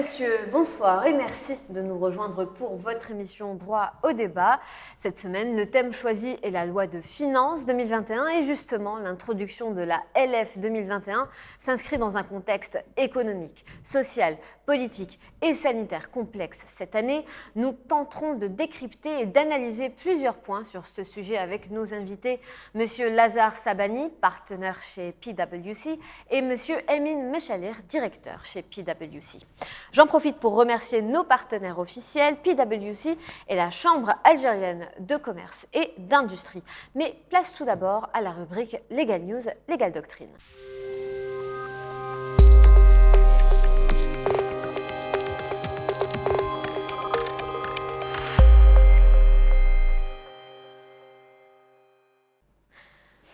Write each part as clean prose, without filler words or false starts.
messieurs, bonsoir et merci de nous rejoindre pour votre émission Droit au débat. Cette semaine, le thème choisi est la loi de finances 2021 et justement, l'introduction de la LF 2021 s'inscrit dans un contexte économique, social, politique et sanitaire complexe cette année. Nous tenterons de décrypter et d'analyser plusieurs points sur ce sujet avec nos invités, Monsieur Lazar Sabani, partenaire chez PwC, et Monsieur Emin Mechalir, directeur chez PwC. J'en profite pour remercier nos partenaires officiels, PwC et la Chambre algérienne de commerce et d'industrie. Mais place tout d'abord à la rubrique Legal News, Legal Doctrine.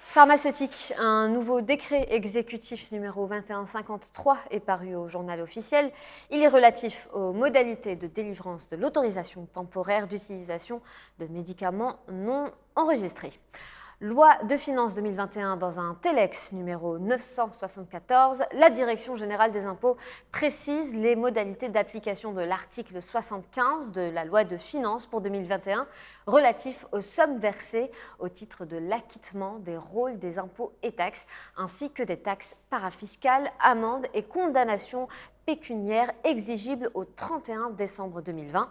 Pharmaceutique, un nouveau décret exécutif numéro 2153 est paru au journal officiel. Il est relatif aux modalités de délivrance de l'autorisation temporaire d'utilisation de médicaments non enregistrés. Loi de finances 2021 dans un Telex numéro 974, la Direction générale des impôts précise les modalités d'application de l'article 75 de la loi de finances pour 2021 relatif aux sommes versées au titre de l'acquittement des rôles des impôts et taxes ainsi que des taxes parafiscales, amendes et condamnations pécuniaires exigibles au 31 décembre 2020.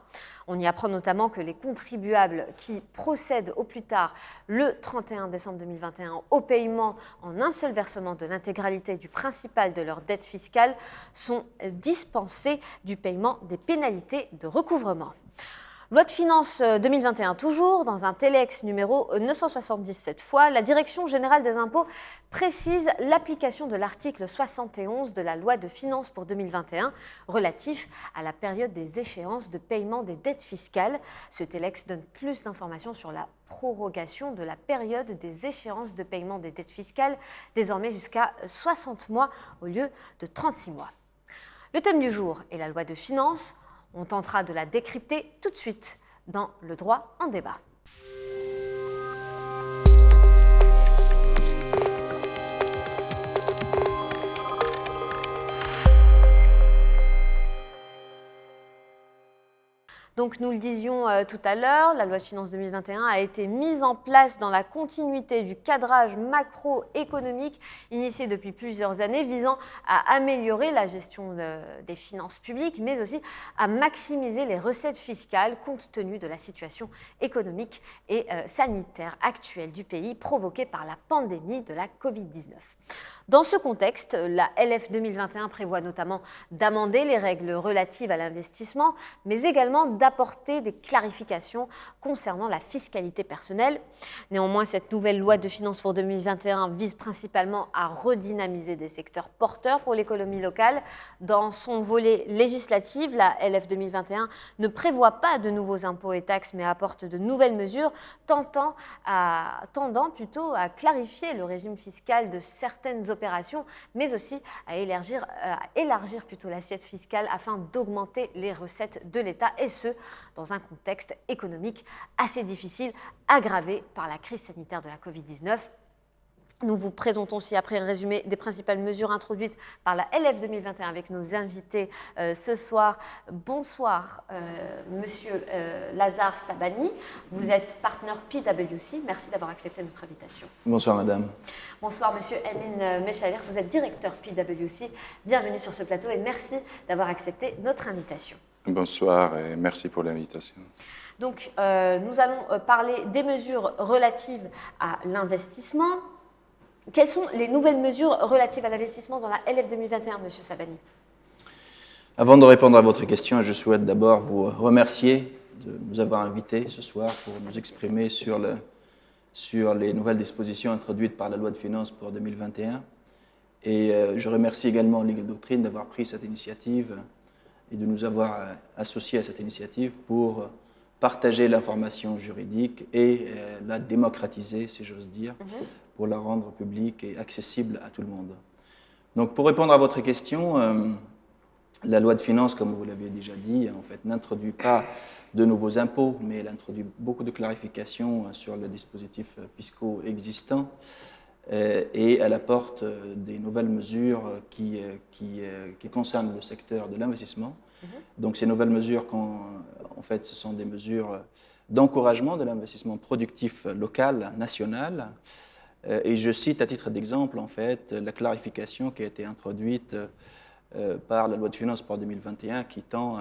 On y apprend notamment que les contribuables qui procèdent au plus tard le 31 décembre 2021 au paiement en un seul versement de l'intégralité du principal de leur dette fiscale sont dispensés du paiement des pénalités de recouvrement. Loi de finances 2021 toujours, dans un Telex numéro 970 cette fois, la Direction générale des impôts précise l'application de l'article 71 de la loi de finances pour 2021 relatif à la période des échéances de paiement des dettes fiscales. Ce Telex donne plus d'informations sur la prorogation de la période des échéances de paiement des dettes fiscales, désormais jusqu'à 60 mois au lieu de 36 mois. Le thème du jour est la loi de finances. On tentera de la décrypter tout de suite dans le droit en débat. Donc nous le disions tout à l'heure, la loi de finances 2021 a été mise en place dans la continuité du cadrage macroéconomique initié depuis plusieurs années visant à améliorer la gestion des finances publiques mais aussi à maximiser les recettes fiscales compte tenu de la situation économique et sanitaire actuelle du pays provoquée par la pandémie de la Covid-19. Dans ce contexte, la LF 2021 prévoit notamment d'amender les règles relatives à l'investissement mais également d'apporter des clarifications concernant la fiscalité personnelle. Néanmoins, cette nouvelle loi de finances pour 2021 vise principalement à redynamiser des secteurs porteurs pour l'économie locale. Dans son volet législatif, la LF 2021 ne prévoit pas de nouveaux impôts et taxes, mais apporte de nouvelles mesures tendant plutôt à clarifier le régime fiscal de certaines opérations, mais aussi à élargir plutôt l'assiette fiscale afin d'augmenter les recettes de l'État, et ce, dans un contexte économique assez difficile, aggravé par la crise sanitaire de la Covid-19. Nous vous présentons ci-après un résumé des principales mesures introduites par la LF 2021 avec nos invités ce soir. Bonsoir, Monsieur Lazar Sabani. Vous êtes partenaire PwC. Merci d'avoir accepté notre invitation. Bonsoir, Madame. Bonsoir, Monsieur Emin Mechalir. Vous êtes directeur PwC. Bienvenue sur ce plateau et merci d'avoir accepté notre invitation. Bonsoir et merci pour l'invitation. Donc, nous allons parler des mesures relatives à l'investissement. Quelles sont les nouvelles mesures relatives à l'investissement dans la LF 2021, Monsieur Sabani? Avant de répondre à votre question, je souhaite d'abord vous remercier de nous avoir invités ce soir pour nous exprimer sur les nouvelles dispositions introduites par la loi de finances pour 2021. Et je remercie également Legal Doctrine d'avoir pris cette initiative et de nous avoir associés à cette initiative pour partager l'information juridique et la démocratiser, si j'ose dire, pour la rendre publique et accessible à tout le monde. Donc, pour répondre à votre question, la loi de finances, comme vous l'avez déjà dit, en fait, n'introduit pas de nouveaux impôts, mais elle introduit beaucoup de clarifications sur les dispositifs fiscaux existants et elle apporte des nouvelles mesures qui concernent le secteur de l'investissement Donc ces nouvelles mesures, en fait, ce sont des mesures d'encouragement de l'investissement productif local, national. Et je cite à titre d'exemple, en fait, la clarification qui a été introduite par la loi de finances pour 2021 qui tend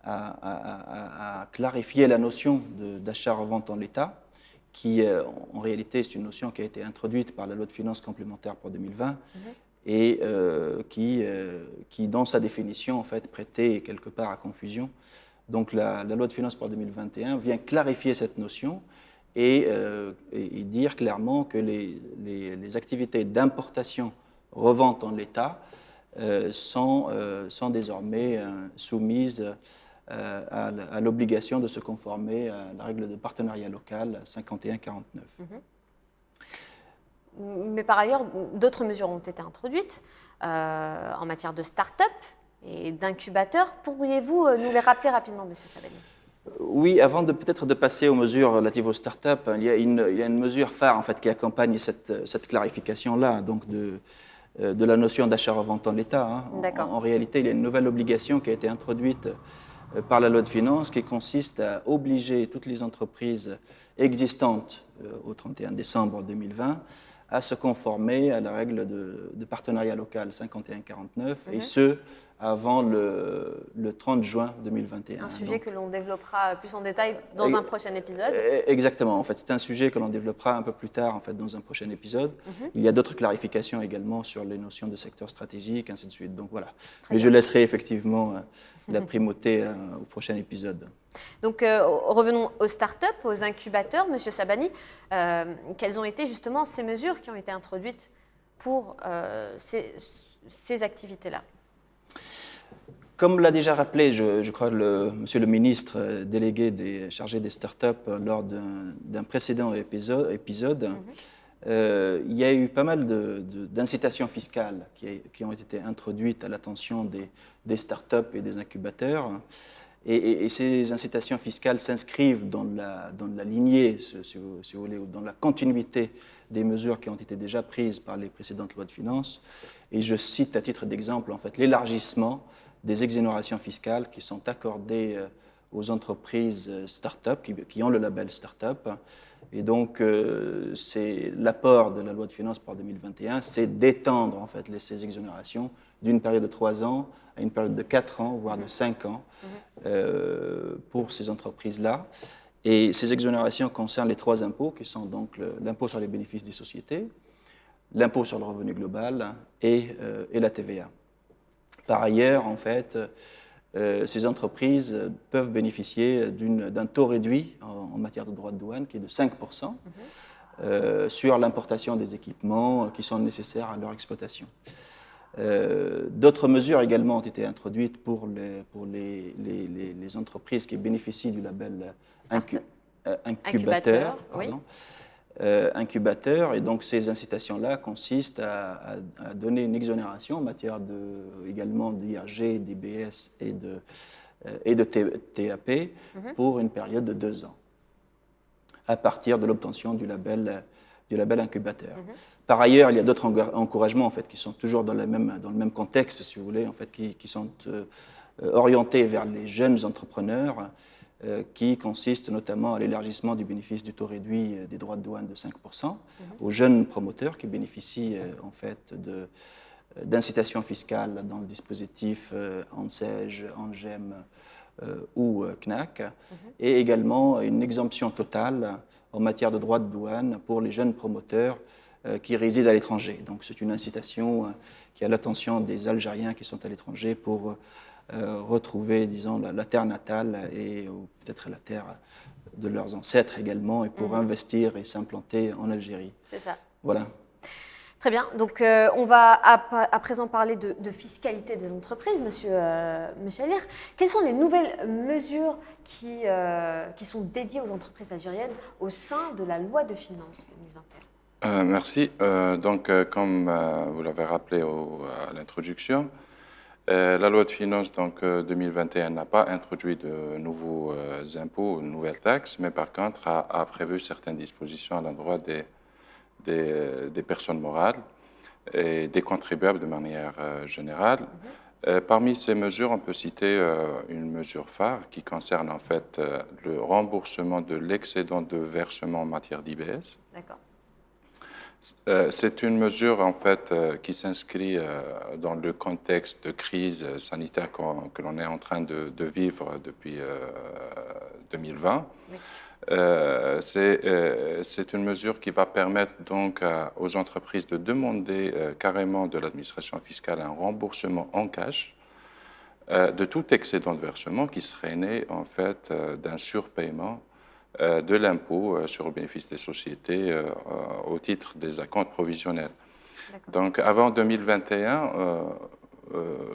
à clarifier la notion d'achat-revente en l'état, qui en réalité c'est une notion qui a été introduite par la loi de finances complémentaire pour 2020 et qui, dans sa définition, en fait, prêtait quelque part à confusion. Donc la loi de finances pour 2021 vient clarifier cette notion et dire clairement que les activités d'importation, revente en l'état sont désormais soumises à l'obligation de se conformer à la règle de partenariat local 51-49. Mais par ailleurs, d'autres mesures ont été introduites en matière de start-up et d'incubateurs. Pourriez-vous nous les rappeler rapidement, M. Sabani? Oui, avant peut-être de passer aux mesures relatives aux start-up, il y a une mesure phare en fait, qui accompagne cette clarification-là, donc de la notion d'achat-revente en l'état. En réalité, il y a une nouvelle obligation qui a été introduite par la loi de finances qui consiste à obliger toutes les entreprises existantes au 31 décembre 2020 à se conformer à la règle de partenariat local 51-49 et ce, avant le 30 juin 2021. Un sujet que l'on développera plus en détail dans un prochain épisode. Exactement. En fait, c'est un sujet que l'on développera un peu plus tard en fait, dans un prochain épisode. Il y a d'autres clarifications également sur les notions de secteur stratégique, ainsi de suite. Donc voilà. Mais je laisserai effectivement la primauté au prochain épisode. Donc revenons aux start-up, aux incubateurs. Monsieur Sabani, quelles ont été justement ces mesures qui ont été introduites pour ces activités-là? Comme l'a déjà rappelé, je crois, monsieur le ministre délégué chargé des start-up lors d'un précédent épisode, il y a eu pas mal d'incitations fiscales qui ont été introduites à l'attention des start-up et des incubateurs. Et ces incitations fiscales s'inscrivent dans la lignée, si vous voulez, ou dans la continuité des mesures qui ont été déjà prises par les précédentes lois de finances. Et je cite à titre d'exemple, en fait, l'élargissement des exonérations fiscales qui sont accordées aux entreprises start-up, qui ont le label start-up. Et donc, c'est l'apport de la loi de finances pour 2021, c'est d'étendre en fait, ces exonérations d'une période de 3 ans à une période de 4 ans, voire de 5 ans, pour ces entreprises-là. Et ces exonérations concernent les 3 impôts, qui sont donc l'impôt sur les bénéfices des sociétés, l'impôt sur le revenu global et la TVA. Par ailleurs, en fait, ces entreprises peuvent bénéficier d'un taux réduit en matière de droits de douane qui est de 5% sur l'importation des équipements qui sont nécessaires à leur exploitation. D'autres mesures également ont été introduites pour les entreprises qui bénéficient du label incubateur. Incubateur, et donc ces incitations-là consistent à donner une exonération en matière également d'IAG, d'IBS et de TAP pour une période de 2 ans, à partir de l'obtention du label incubateur. Par ailleurs, il y a d'autres encouragements en fait, qui sont toujours dans le même contexte, si vous voulez, en fait, qui sont orientés vers les jeunes entrepreneurs, qui consiste notamment à l'élargissement du bénéfice du taux réduit des droits de douane de 5% aux jeunes promoteurs qui bénéficient en fait d'incitations fiscales dans le dispositif ANSEJ, ANGEM ou CNAC, et également une exemption totale en matière de droits de douane pour les jeunes promoteurs qui résident à l'étranger. Donc c'est une incitation qui est à l'attention des Algériens qui sont à l'étranger pour retrouver, disons, la terre natale et peut-être la terre de leurs ancêtres également, et pour investir et s'implanter en Algérie. C'est ça. Voilà. Très bien. Donc, on va à présent parler de fiscalité des entreprises, Monsieur Mechalir. Quelles sont les nouvelles mesures qui sont dédiées aux entreprises algériennes au sein de la loi de finances 2021 ? Merci. Donc, comme vous l'avez rappelé à l'introduction, la loi de finances 2021 n'a pas introduit de nouveaux impôts, de nouvelles taxes, mais par contre a prévu certaines dispositions à l'endroit des personnes morales et des contribuables de manière générale, Parmi ces mesures, on peut citer une mesure phare qui concerne en fait le remboursement de l'excédent de versement en matière d'IBS. D'accord. C'est une mesure en fait qui s'inscrit dans le contexte de crise sanitaire que l'on est en train de vivre depuis 2020. Oui. C'est une mesure qui va permettre donc aux entreprises de demander carrément de l'administration fiscale un remboursement en cash de tout excédent de versement qui serait né en fait d'un surpaiement de l'impôt sur le bénéfice des sociétés au titre des acomptes provisionnels. Donc avant 2021,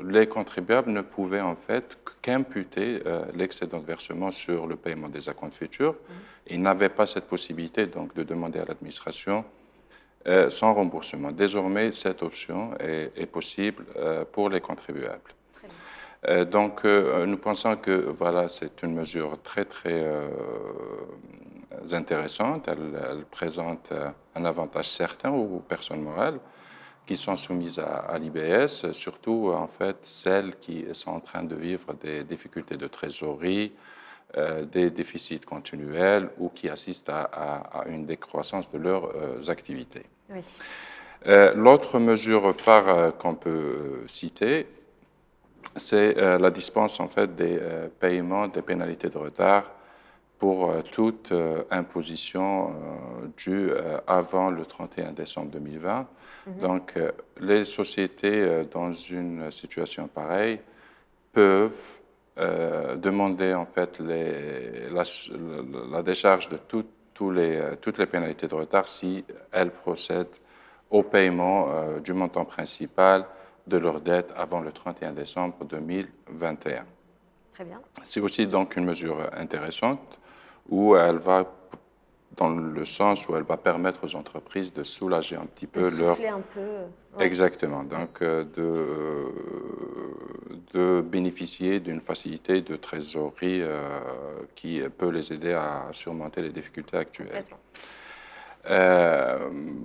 les contribuables ne pouvaient en fait qu'imputer l'excédent de versement sur le paiement des acomptes futurs. Ils n'avaient pas cette possibilité donc de demander à l'administration sans remboursement. Désormais, cette option est possible pour les contribuables. Donc, nous pensons que voilà, c'est une mesure très intéressante. Elle présente un avantage certain aux personnes morales qui sont soumises à l'IBS, surtout en fait celles qui sont en train de vivre des difficultés de trésorerie, des déficits continuels ou qui assistent à une décroissance de leurs activités. Oui. L'autre mesure phare qu'on peut citer, c'est la dispense en fait des paiements des pénalités de retard pour toute imposition due avant le 31 décembre 2020. Donc, les sociétés dans une situation pareille peuvent demander en fait la décharge de toutes les pénalités de retard si elles procèdent au paiement du montant principal de leur dette avant le 31 décembre 2021. Très bien. C'est aussi donc une mesure intéressante où elle va dans le sens où elle va permettre aux entreprises de soulager un petit peu leur... Souffler un peu. Ouais. Exactement. Donc, de bénéficier d'une facilité de trésorerie qui peut les aider à surmonter les difficultés actuelles.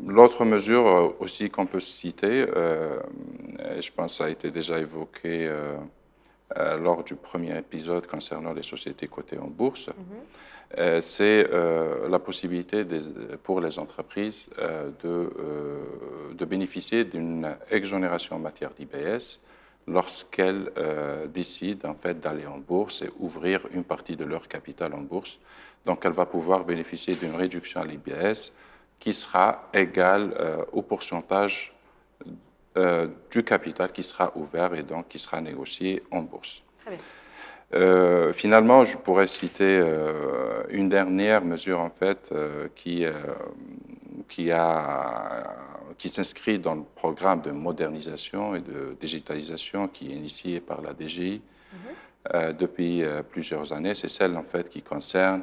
L'autre mesure aussi qu'on peut citer, je pense que ça a été déjà évoqué lors du premier épisode concernant les sociétés cotées en bourse, c'est la possibilité pour les entreprises de bénéficier d'une exonération en matière d'IBS lorsqu'elles décident en fait d'aller en bourse et ouvrir une partie de leur capital en bourse. Donc, elle va pouvoir bénéficier d'une réduction à l'IBS qui sera égale au pourcentage du capital qui sera ouvert et donc qui sera négocié en bourse. Très bien. Finalement, je pourrais citer une dernière mesure en fait qui s'inscrit dans le programme de modernisation et de digitalisation qui est initié par la DGI depuis plusieurs années. C'est celle en fait qui concerne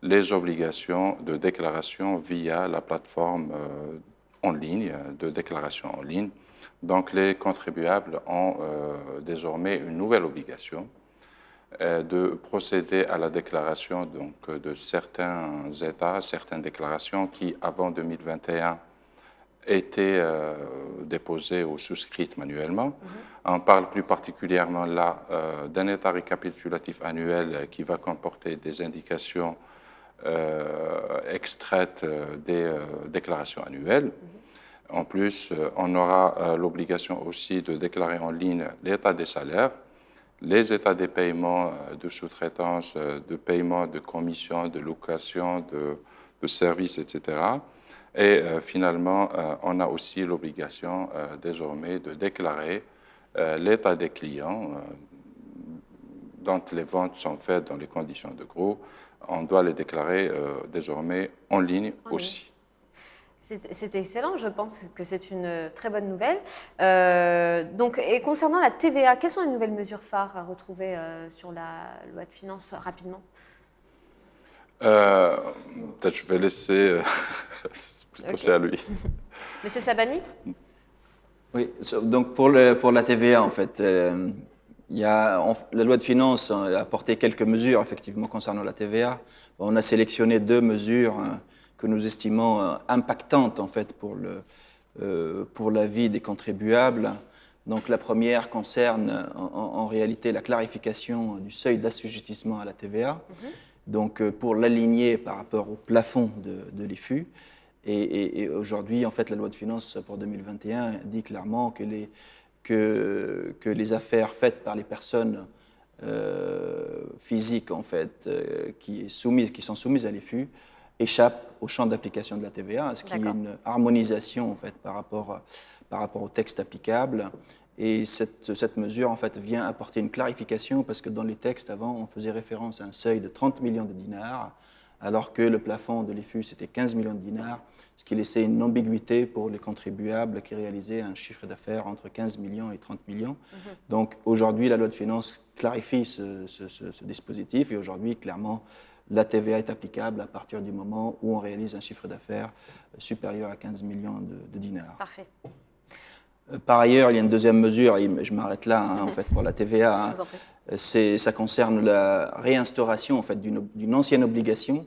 les obligations de déclaration via la plateforme en ligne, de déclaration en ligne. Donc, les contribuables ont désormais une nouvelle obligation de procéder à la déclaration donc, de certains États, certaines déclarations qui, avant 2021, étaient déposées ou souscrites manuellement. On parle plus particulièrement là d'un état récapitulatif annuel qui va comporter des indications extraites des déclarations annuelles. En plus, on aura l'obligation aussi de déclarer en ligne l'état des salaires, les états des paiements de sous-traitance, de paiement de commissions, de location, de services, etc. Et finalement, on a aussi l'obligation désormais de déclarer l'état des clients dont les ventes sont faites dans les conditions de gros. On doit les déclarer désormais en ligne aussi. C'est excellent, je pense que c'est une très bonne nouvelle. Donc, et concernant la TVA, quelles sont les nouvelles mesures phares à retrouver sur la loi de finances rapidement? Peut-être je vais laisser plutôt ça à lui. Monsieur Sabani? Oui, donc pour la TVA, en fait, la loi de finances a apporté quelques mesures, effectivement, concernant la TVA. On a sélectionné 2 mesures que nous estimons impactantes, en fait, pour la vie des contribuables. Donc la première concerne en réalité la clarification du seuil d'assujettissement à la TVA, donc pour l'aligner par rapport au plafond de l'IFU. Et aujourd'hui, en fait, la loi de finances pour 2021 dit clairement que les affaires faites par les personnes physiques en fait, qui sont soumises à l'IFU échappent au champ d'application de la TVA, ce qui est une harmonisation en fait, par rapport au texte applicable. Et cette mesure en fait, vient apporter une clarification parce que dans les textes avant, on faisait référence à un seuil de 30 millions de dinars, alors que le plafond de l'IFU, c'était 15 millions de dinars, ce qui laissait une ambiguïté pour les contribuables qui réalisaient un chiffre d'affaires entre 15 millions et 30 millions. Donc aujourd'hui, la loi de finances clarifie ce dispositif et aujourd'hui, clairement, la TVA est applicable à partir du moment où on réalise un chiffre d'affaires supérieur à 15 millions de dinars. Parfait. Par ailleurs, il y a une deuxième mesure, et je m'arrête là en fait, pour la TVA. Ça concerne la réinstauration en fait, d'une ancienne obligation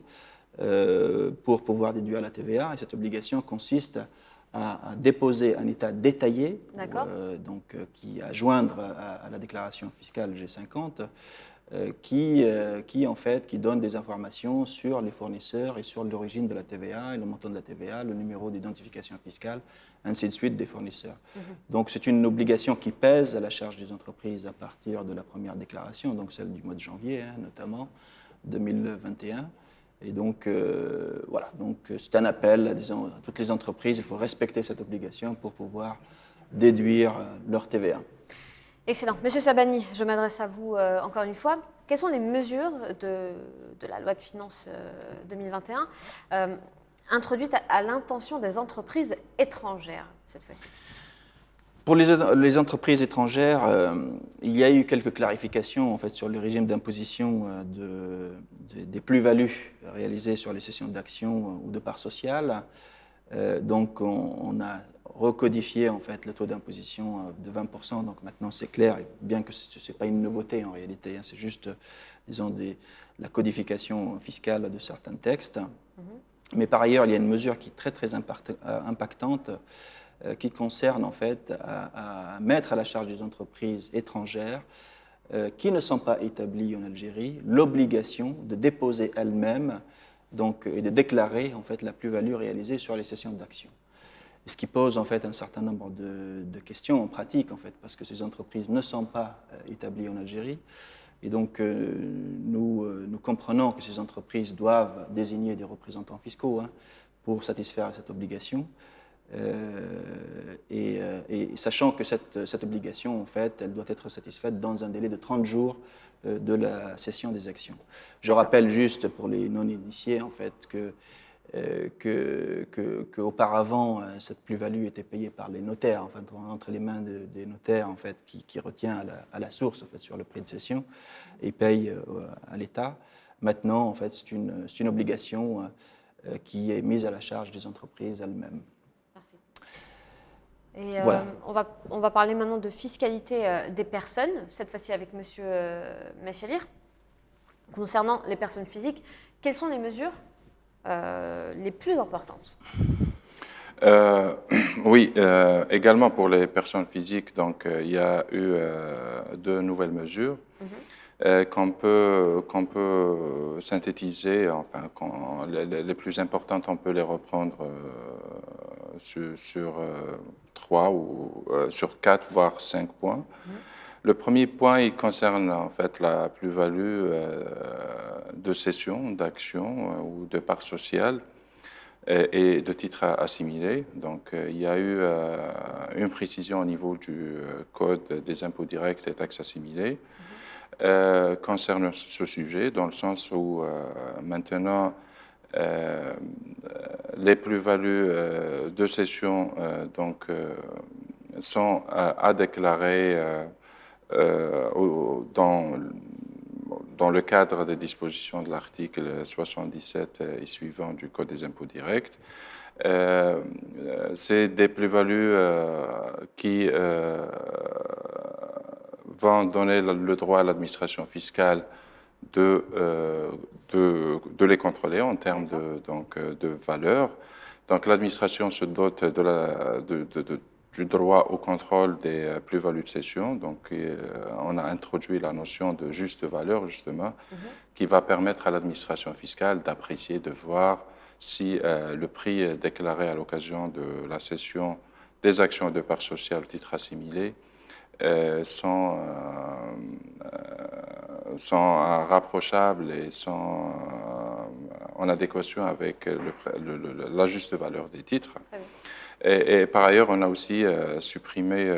pour pouvoir déduire la TVA. Et cette obligation consiste à déposer un état détaillé, qui à joindre à la déclaration fiscale G50, qui donne des informations sur les fournisseurs et sur l'origine de la TVA et le montant de la TVA, le numéro d'identification fiscale, ainsi de suite des fournisseurs. Donc c'est une obligation qui pèse à la charge des entreprises à partir de la première déclaration, donc celle du mois de janvier notamment 2021. Et donc voilà, donc c'est un appel à toutes les entreprises, il faut respecter cette obligation pour pouvoir déduire leur TVA. Excellent. Monsieur Sabani, je m'adresse à vous encore une fois. Quelles sont les mesures de la loi de finances 2021 introduites à l'intention des entreprises étrangères cette fois-ci? Pour les entreprises étrangères, il y a eu quelques clarifications en fait, sur le régime d'imposition des plus-values réalisées sur les cessions d'actions ou de parts sociales. Donc on a recodifié en fait, le taux d'imposition de 20%, donc maintenant c'est clair, bien que ce n'est pas une nouveauté en réalité, c'est juste, disons, la codification fiscale de certains textes. Mais par ailleurs, il y a une mesure qui est très très impactante, qui concerne en fait à mettre à la charge des entreprises étrangères qui ne sont pas établies en Algérie l'obligation de déposer elles-mêmes et de déclarer en fait la plus-value réalisée sur les cessions d'actions. Ce qui pose en fait un certain nombre de questions en pratique en fait parce que ces entreprises ne sont pas établies en Algérie et donc nous comprenons que ces entreprises doivent désigner des représentants fiscaux pour satisfaire à cette obligation. Et sachant que cette obligation, en fait, elle doit être satisfaite dans un délai de 30 jours de la cession des actions. Je rappelle juste pour les non-initiés, en fait, qu'auparavant, cette plus-value était payée par les notaires, enfin, entre les mains des notaires, en fait, qui retient à la source, en fait, sur le prix de cession et paye à l'État. Maintenant, en fait, c'est une obligation qui est mise à la charge des entreprises elles-mêmes. Et voilà. on va parler maintenant de fiscalité des personnes, cette fois-ci avec M. Mechalir. Concernant les personnes physiques, quelles sont les mesures les plus importantes? Oui, également pour les personnes physiques, donc il y a eu deux nouvelles mesures qu'on peut synthétiser, enfin les plus importantes, on peut les reprendre sur 3 ou sur 4, voire 5 points. Le premier point, il concerne en fait la plus-value de cession d'actions ou de parts sociales et de titres assimilés. Donc, il y a eu une précision au niveau du Code des impôts directs et taxes assimilées concernant ce sujet, dans le sens où maintenant, les plus-values de cession sont à déclarer dans le cadre des dispositions de l'article 77 et suivant du Code des impôts directs. C'est des plus-values qui vont donner le droit à l'administration fiscale de les contrôler en termes de valeur. Donc l'administration se dote du droit au contrôle des plus-values de cession. Donc, on a introduit la notion de juste valeur, justement, qui va permettre à l'administration fiscale d'apprécier, de voir si le prix déclaré à l'occasion de la cession des actions de parts sociales au titre assimilé sont rapprochables et sont en adéquation avec la juste valeur des titres. Et par ailleurs, on a aussi supprimé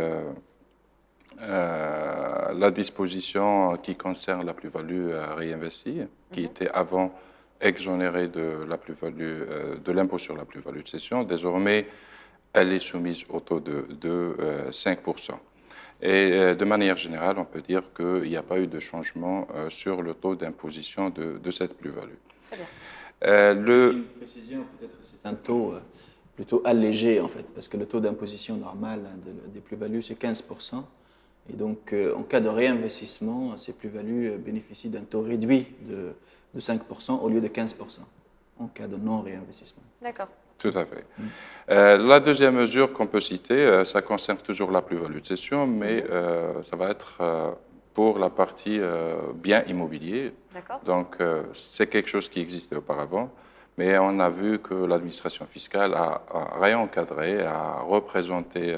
la disposition qui concerne la plus-value réinvestie, qui était avant exonérée de la plus-value, de l'impôt sur la plus-value de cession. Désormais, elle est soumise au taux de 5%. Et de manière générale, on peut dire qu'il n'y a pas eu de changement sur le taux d'imposition de cette plus-value. Une précision, peut-être, c'est un taux plutôt allégé, en fait, parce que le taux d'imposition normal des plus-values, c'est 15%. Et donc, en cas de réinvestissement, ces plus-values bénéficient d'un taux réduit de 5% au lieu de 15% en cas de non-réinvestissement. D'accord. Tout à fait. La deuxième mesure qu'on peut citer, ça concerne toujours la plus-value de cession, mais ça va être pour la partie biens immobiliers. Donc, c'est quelque chose qui existait auparavant, mais on a vu que l'administration fiscale a réencadré, a représenté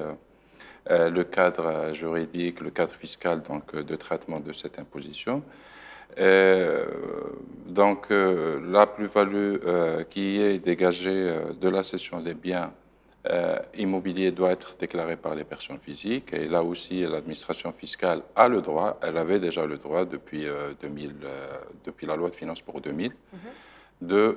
le cadre juridique, le cadre fiscal donc, de traitement de cette imposition. Donc, la plus-value qui est dégagée de la cession des biens immobiliers doit être déclarée par les personnes physiques. Et là aussi, l'administration fiscale a le droit, elle avait déjà le droit depuis la loi de finances pour 2000, de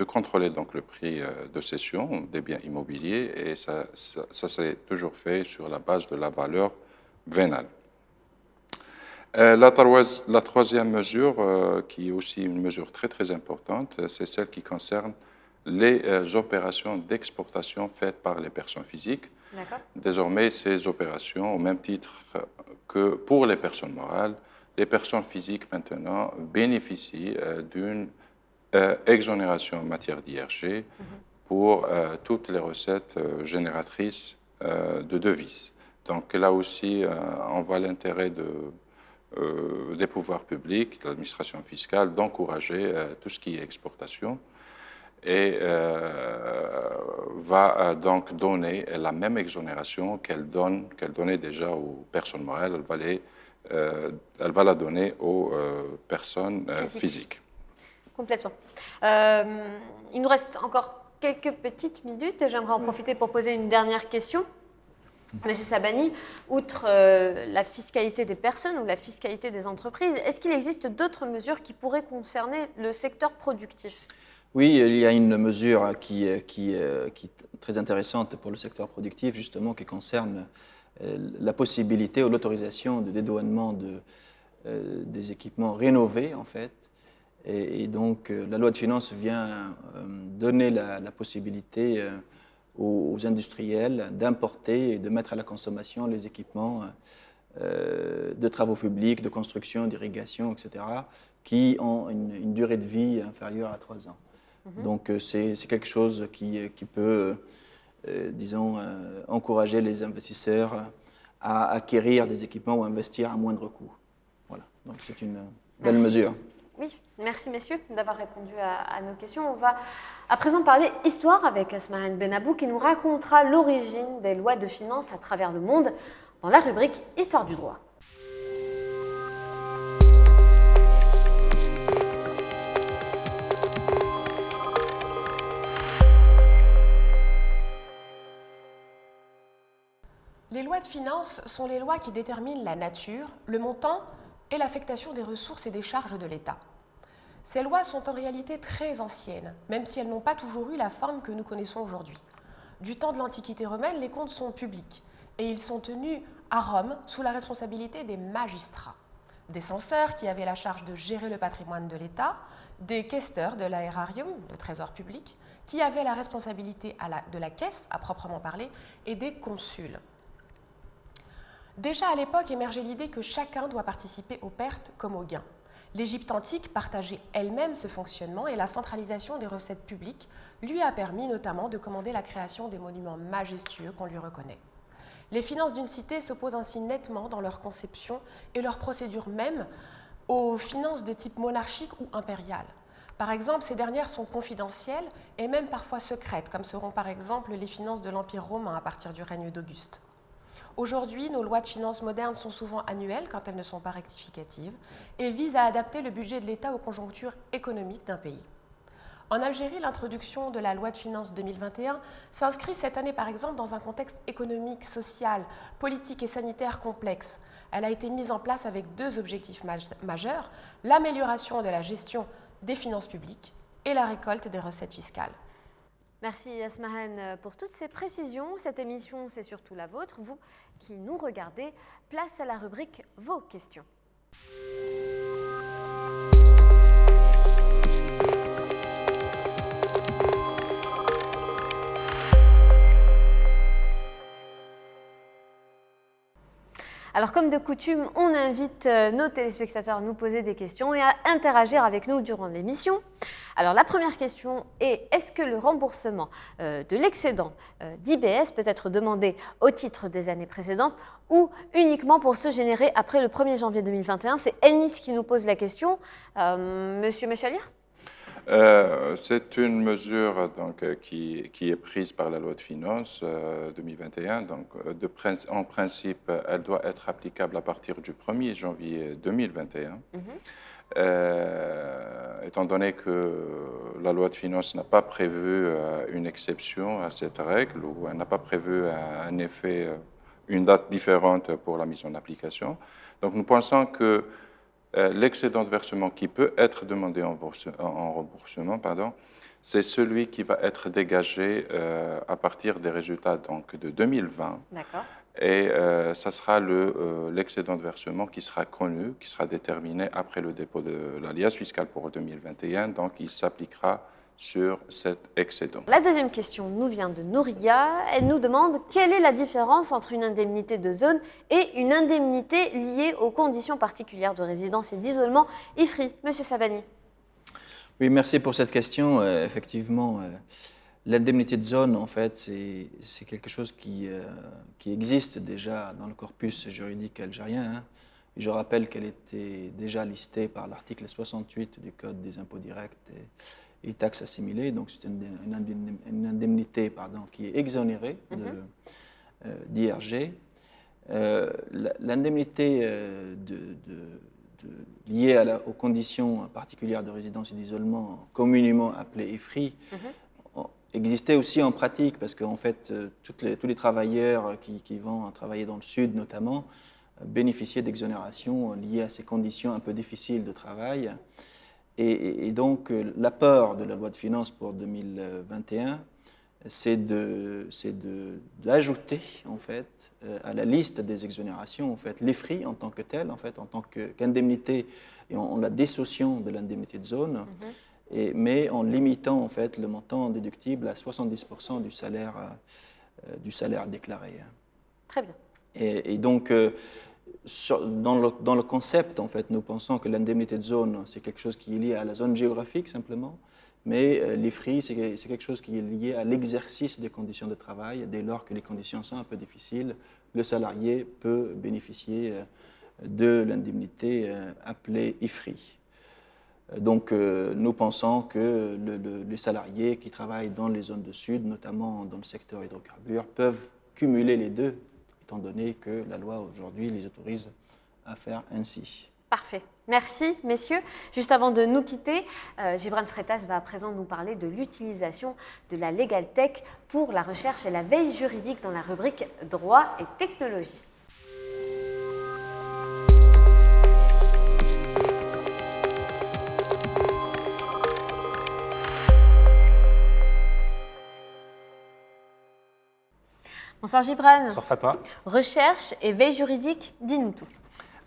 contrôler donc, le prix de cession des biens immobiliers. Et ça s'est toujours fait sur la base de la valeur vénale. La troisième mesure, qui est aussi une mesure très très importante, c'est celle qui concerne les opérations d'exportation faites par les personnes physiques. Désormais, ces opérations, au même titre que pour les personnes morales, les personnes physiques maintenant bénéficient d'une exonération en matière d'IRG pour toutes les recettes génératrices de devises. Donc là aussi, on voit l'intérêt des pouvoirs publics, de l'administration fiscale, d'encourager tout ce qui est exportation et va donc donner la même exonération qu'elle donnait déjà aux personnes morales. Elle va la donner aux personnes physiques. Complètement. Il nous reste encore quelques petites minutes et j'aimerais en profiter pour poser une dernière question. Monsieur Sabani, outre la fiscalité des personnes ou la fiscalité des entreprises, est-ce qu'il existe d'autres mesures qui pourraient concerner le secteur productif ? Oui, il y a une mesure qui est très intéressante pour le secteur productif, justement, qui concerne la possibilité ou l'autorisation de dédouanement des équipements rénovés, en fait. Et donc, la loi de finances vient donner la possibilité aux industriels d'importer et de mettre à la consommation les équipements de travaux publics, de construction, d'irrigation, etc., qui ont une durée de vie inférieure à 3 ans. Donc c'est quelque chose qui peut, disons, encourager les investisseurs à acquérir des équipements ou investir à moindre coût. Voilà, donc c'est une belle mesure. Oui, merci messieurs d'avoir répondu à nos questions. On va à présent parler histoire avec Asmahan Benabou qui nous racontera l'origine des lois de finances à travers le monde dans la rubrique Histoire du droit. Les lois de finances sont les lois qui déterminent la nature, le montant et l'affectation des ressources et des charges de l'État. Ces lois sont en réalité très anciennes, même si elles n'ont pas toujours eu la forme que nous connaissons aujourd'hui. Du temps de l'Antiquité romaine, les comptes sont publics et ils sont tenus à Rome sous la responsabilité des magistrats, des censeurs qui avaient la charge de gérer le patrimoine de l'État, des questeurs de l'aérarium, le trésor public, qui avaient la responsabilité de la caisse à proprement parler, et des consuls. Déjà à l'époque émergeait l'idée que chacun doit participer aux pertes comme aux gains. L'Égypte antique partageait elle-même ce fonctionnement et la centralisation des recettes publiques lui a permis notamment de commander la création des monuments majestueux qu'on lui reconnaît. Les finances d'une cité s'opposent ainsi nettement dans leur conception et leur procédure même aux finances de type monarchique ou impérial. Par exemple, ces dernières sont confidentielles et même parfois secrètes, comme seront par exemple les finances de l'Empire romain à partir du règne d'Auguste. Aujourd'hui, nos lois de finances modernes sont souvent annuelles quand elles ne sont pas rectificatives et visent à adapter le budget de l'État aux conjonctures économiques d'un pays. En Algérie, l'introduction de la loi de finances 2021 s'inscrit cette année par exemple dans un contexte économique, social, politique et sanitaire complexe. Elle a été mise en place avec deux objectifs majeurs, l'amélioration de la gestion des finances publiques et la récolte des recettes fiscales. Merci Yasmahan pour toutes ces précisions. Cette émission, c'est surtout la vôtre. Vous qui nous regardez, place à la rubrique Vos questions. Alors comme de coutume, on invite nos téléspectateurs à nous poser des questions et à interagir avec nous durant l'émission. Alors la première question est, est-ce que le remboursement de l'excédent d'IBS peut être demandé au titre des années précédentes ou uniquement pour se générer après le 1er janvier 2021 ? C'est Ennis qui nous pose la question. Monsieur Mechalir ? C'est une mesure donc, qui est prise par la loi de finances 2021. Donc, en principe, elle doit être applicable à partir du 1er janvier 2021. Étant donné que la loi de finances n'a pas prévu une exception à cette règle ou elle n'a pas prévu un effet, une date différente pour la mise en application. Donc, nous pensons que l'excédent de versement qui peut être demandé en remboursement, c'est celui qui va être dégagé à partir des résultats donc, de 2020. D'accord. Et ça sera l'excédent de versement qui sera connu, qui sera déterminé après le dépôt de l'alias fiscal pour 2021. Donc, il s'appliquera sur cet excédent. La deuxième question nous vient de Nouria. Elle nous demande quelle est la différence entre une indemnité de zone et une indemnité liée aux conditions particulières de résidence et d'isolement IFRI. Monsieur Sabani. Oui, merci pour cette question. Effectivement, l'indemnité de zone, en fait, c'est quelque chose qui existe déjà dans le corpus juridique algérien. Hein. Et je rappelle qu'elle était déjà listée par l'article 68 du Code des impôts directs et taxes assimilées. Donc, c'est une indemnité qui est exonérée d'IRG. L'indemnité liée aux conditions particulières de résidence et d'isolement, communément appelée IFRI, existait aussi en pratique, parce qu'en fait, tous les travailleurs qui vont travailler dans le sud, notamment, bénéficiaient d'exonérations liées à ces conditions un peu difficiles de travail. Et donc, l'apport de la loi de finances pour 2021, c'est d'ajouter, en fait, à la liste des exonérations, en fait, l'IFRI en tant que tel, en fait, en tant qu'indemnité, et en la dissociant de l'indemnité de zone, mais en limitant, en fait, le montant déductible à 70% du salaire déclaré. Très bien. Et donc, dans le concept, en fait, nous pensons que l'indemnité de zone, c'est quelque chose qui est lié à la zone géographique simplement, mais l'IFRI, c'est quelque chose qui est lié à l'exercice des conditions de travail. Dès lors que les conditions sont un peu difficiles, le salarié peut bénéficier de l'indemnité appelée IFRI. Donc, nous pensons que les salariés qui travaillent dans les zones de sud, notamment dans le secteur hydrocarbures, peuvent cumuler les deux, étant donné que la loi aujourd'hui les autorise à faire ainsi. Parfait. Merci, messieurs. Juste avant de nous quitter, Gibran Freitas va à présent nous parler de l'utilisation de la Legal Tech pour la recherche et la veille juridique dans la rubrique Droit et technologie. Bonsoir Gibran. Bonsoir Fatma. Recherche et veille juridique, dis-nous tout.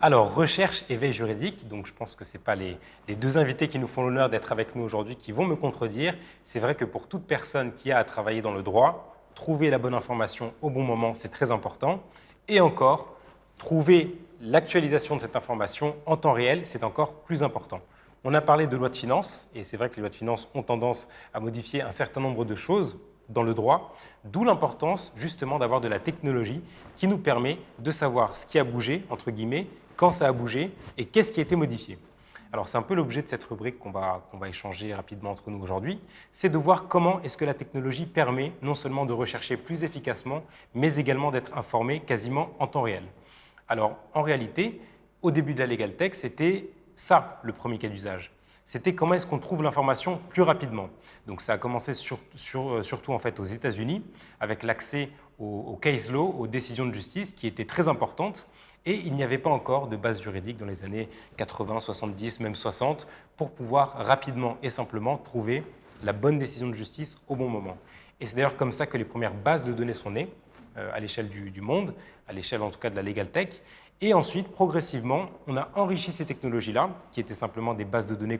Alors, recherche et veille juridique, donc je pense que ce n'est pas les deux invités qui nous font l'honneur d'être avec nous aujourd'hui qui vont me contredire. C'est vrai que pour toute personne qui a à travailler dans le droit, trouver la bonne information au bon moment, c'est très important. Et encore, trouver l'actualisation de cette information en temps réel, c'est encore plus important. On a parlé de loi de finances, et c'est vrai que les lois de finances ont tendance à modifier un certain nombre de choses dans le droit, d'où l'importance justement d'avoir de la technologie qui nous permet de savoir ce qui a bougé, entre guillemets, quand ça a bougé et qu'est-ce qui a été modifié. Alors c'est un peu l'objet de cette rubrique qu'on va échanger rapidement entre nous aujourd'hui, c'est de voir comment est-ce que la technologie permet non seulement de rechercher plus efficacement, mais également d'être informé quasiment en temps réel. Alors en réalité, au début de la Legal Tech, c'était ça le premier cas d'usage. C'était comment est-ce qu'on trouve l'information plus rapidement. Donc ça a commencé surtout en fait aux États-Unis avec l'accès au case law, aux décisions de justice qui étaient très importantes et il n'y avait pas encore de base juridique dans les années 80, 70, même 60 pour pouvoir rapidement et simplement trouver la bonne décision de justice au bon moment. Et c'est d'ailleurs comme ça que les premières bases de données sont nées à l'échelle du monde, à l'échelle en tout cas de la Legal Tech. Et ensuite, progressivement, on a enrichi ces technologies-là, qui étaient simplement des bases de données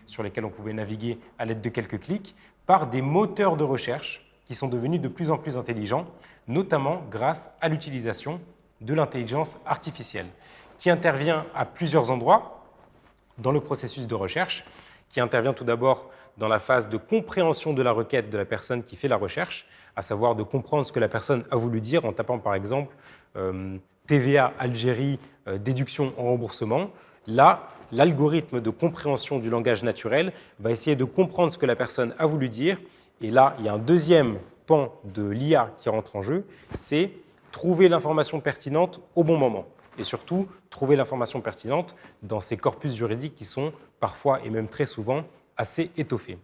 sur lesquelles on pouvait naviguer à l'aide de quelques clics, par des moteurs de recherche qui sont devenus de plus en plus intelligents, notamment grâce à l'utilisation de l'intelligence artificielle, qui intervient à plusieurs endroits dans le processus de recherche, qui intervient tout d'abord dans la phase de compréhension de la requête de la personne qui fait la recherche, à savoir de comprendre ce que la personne a voulu dire en tapant par exemple TVA, Algérie, déduction en remboursement. Là, l'algorithme de compréhension du langage naturel va essayer de comprendre ce que la personne a voulu dire. Et là, il y a un deuxième pan de l'IA qui rentre en jeu, c'est trouver l'information pertinente au bon moment. Et surtout, trouver l'information pertinente dans ces corpus juridiques qui sont parfois et même très souvent assez étoffés.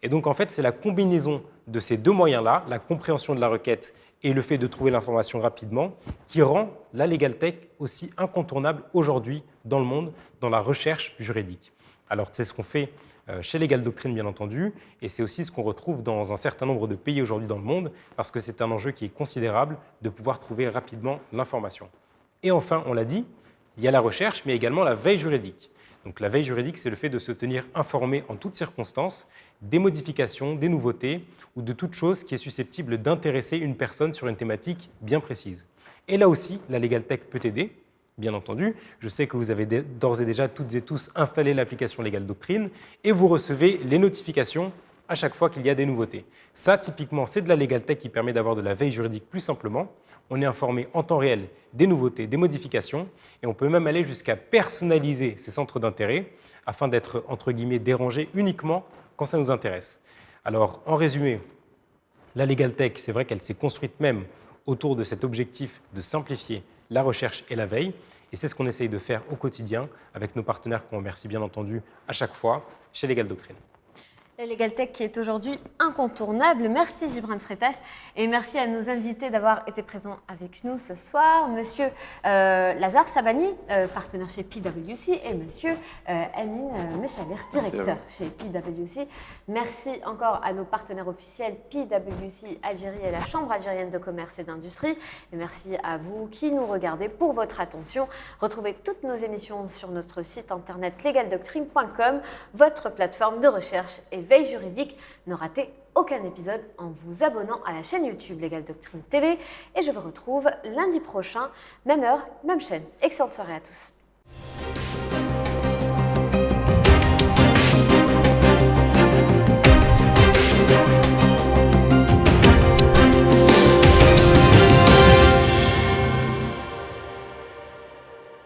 Et donc, en fait, c'est la combinaison de ces deux moyens-là, la compréhension de la requête et le fait de trouver l'information rapidement, qui rend la Legal Tech aussi incontournable aujourd'hui dans le monde, dans la recherche juridique. Alors, c'est ce qu'on fait chez Legal Doctrine, bien entendu, et c'est aussi ce qu'on retrouve dans un certain nombre de pays aujourd'hui dans le monde, parce que c'est un enjeu qui est considérable de pouvoir trouver rapidement l'information. Et enfin, on l'a dit, il y a la recherche, mais également la veille juridique. Donc la veille juridique, c'est le fait de se tenir informé en toutes circonstances des modifications, des nouveautés ou de toute chose qui est susceptible d'intéresser une personne sur une thématique bien précise. Et là aussi, la Legal Tech peut aider, bien entendu. Je sais que vous avez d'ores et déjà toutes et tous installé l'application Legal Doctrine et vous recevez les notifications à chaque fois qu'il y a des nouveautés. Ça, typiquement, c'est de la Legal Tech qui permet d'avoir de la veille juridique plus simplement. On est informé en temps réel des nouveautés, des modifications, et on peut même aller jusqu'à personnaliser ces centres d'intérêt afin d'être, entre guillemets, dérangé uniquement quand ça nous intéresse. Alors, en résumé, la Legal Tech, c'est vrai qu'elle s'est construite même autour de cet objectif de simplifier la recherche et la veille, et c'est ce qu'on essaye de faire au quotidien avec nos partenaires qu'on remercie bien entendu à chaque fois chez Legal Doctrine. La Legal Tech qui est aujourd'hui incontournable. Merci Gibran Freitas et merci à nos invités d'avoir été présents avec nous ce soir. Monsieur Lazare Sabani, partenaire chez PwC, et monsieur Amin Mechaler, directeur chez PwC. Merci encore à nos partenaires officiels PwC Algérie et la Chambre algérienne de commerce et d'industrie. Et merci à vous qui nous regardez pour votre attention. Retrouvez toutes nos émissions sur notre site internet legaldoctrine.com, votre plateforme de recherche et veille juridique. Ne ratez aucun épisode en vous abonnant à la chaîne YouTube Legal Doctrine TV et je vous retrouve lundi prochain, même heure, même chaîne. Excellente soirée à tous.